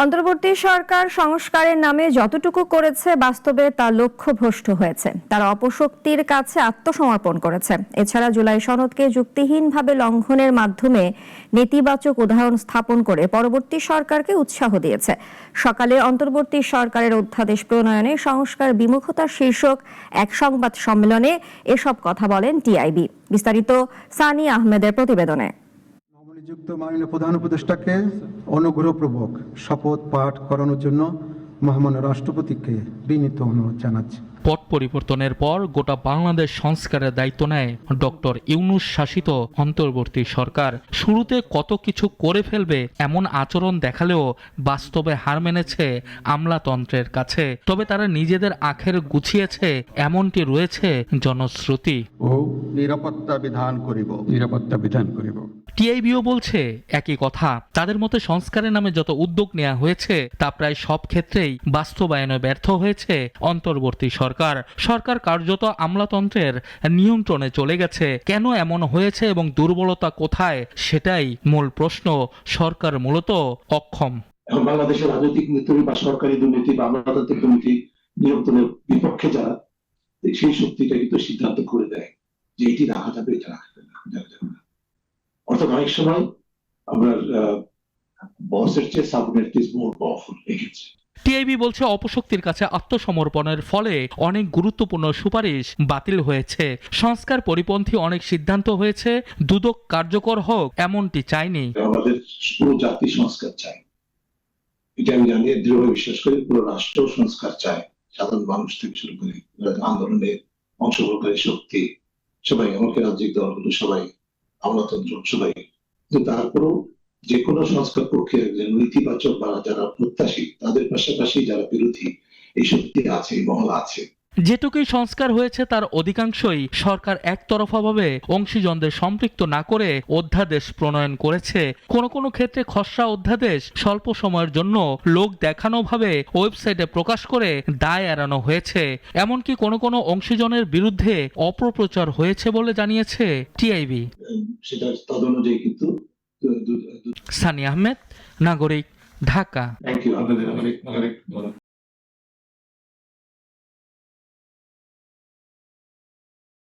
অন্তর্বর্তী সরকার সংস্কারের নামে যতটুকু করেছে বাস্তবে তা লক্ষ্যভ্রষ্ট হয়েছে। তারা অপশক্তির কাছে আত্মসমর্পণ করেছে। এছাড়া জুলাই সনদকে যুক্তিহীনভাবে লঙ্ঘনের মাধ্যমে নেতিবাচক উদাহরণ স্থাপন করে পরবর্তী সরকারকে উৎসাহ দিয়েছে। সকালে অন্তর্বর্তী সরকারের অধ্যাদেশ প্রণয়নে সংস্কার বিমুখতার শীর্ষক এক সংবাদ সম্মেলনে এসব কথা বলেন টিআইবি। বিস্তারিত সানি আহমেদের প্রতিবেদনে। নবনিযুক্ত মাননীয় প্রধান উপদেষ্টাকে অনুগ্রহপূর্বক শপথ পাঠ করানোর জন্য মহামান্য রাষ্ট্রপতিকে বিনীত অনুরোধ জানাচ্ছি। পট পরিবর্তনের পর গোটা বাংলাদেশ সংস্কারের দায়িত্ব নেয় ডক্টর ইউনূস শাসিত অন্তর্বর্তী সরকার। শুরুতে কত কিছু করে ফেলবে এমন আচরণ দেখালেও বাস্তবে হার মেনেছে আমলাতন্ত্রের কাছে। তবে তারা নিজেদের আখের গুছিয়েছে এমনটি রয়েছে জনশ্রুতি। ও নিরাপত্তা বিধান করিব। টিআইবিও বলছে একই কথা। তাদের মতে সংস্কারের নামে যত উদ্যোগ নেওয়া হয়েছে তা প্রায় সব ক্ষেত্রেই বাস্তবায়নে ব্যর্থ হয়েছে অন্তর্বর্তী সরকার কার্যত আমলাতন্ত্রের নিয়ন্ত্রণে চলে গেছে। কেন এমন হয়েছে এবং দুর্বলতা কোথায় সেটাই মূল প্রশ্ন। সরকার মূলত অক্ষম। এখন বাংলাদেশের রাজনৈতিক নীতি বা সরকারি দুর্নীতি বা আমলাতান্ত্রিক দুর্নীতি নিয়ন্ত্রণের বিপক্ষে যারা, সেই শক্তিটা কিন্তু সিদ্ধান্ত করে দেয় যে এটি রাখা যাবে, এটা রাখা যাবে না। অর্থাৎ অনেক সময় আমরা বসের চেয়ে সাবঅর্ডিনেট ইজ মোর পাওয়ারফুল এক্ষেত্রে। টিআইবি বলছে অপশক্তির কাছে আত্মসমর্পণের ফলে অনেক গুরুত্বপূর্ণ সুপারিশ বাতিল হয়েছে। সংস্কার পরিপন্থী অনেক সিদ্ধান্ত হয়েছে। দুদক কার্যকর হোক এমনটি চাইনি। আমাদের পুরো জাতি সংস্কার চাই, এটা আমি জানি, দৃঢ় বিশ্বাস করি। পুরো রাষ্ট্র সংস্কার চায়, সাধারণ মানুষ থেকে শুরু করে আন্দোলনের অংশগ্রহণকারী শক্তি সবাই, এমনকি রাজনৈতিক দলগুলো সবাই, আমলাতন্ত্র সবাই। কিন্তু তারপরেও যে কোনো সংস্কার প্রক্রিয়ার নীতিবাচক বা যারা প্রত্যাশী তাদের পাশাপাশি যারা বিরোধী, এই শক্তি আছে, এই মহল আছে। যেটুকুই সংস্কার হয়েছে তার অধিকাংশই সরকার একতরফাভাবে অংশীজনদের সম্পৃক্ত না করে অধ্যাদেশ প্রণয়ন করেছে। কোনো ক্ষেত্রে খসড়া অধ্যাদেশ স্বল্প সময়ের জন্য লোক দেখানো ভাবে ওয়েবসাইটে প্রকাশ করে দায় এড়ানো হয়েছে। এমনকি কোনো অংশীজনের বিরুদ্ধে অপপ্রচার হয়েছে বলে জানিয়েছে টিআইবি। সেটা তদনুযায়ী কিন্তু। সানি আহমেদ, নাগরিক, ঢাকা। Thank you.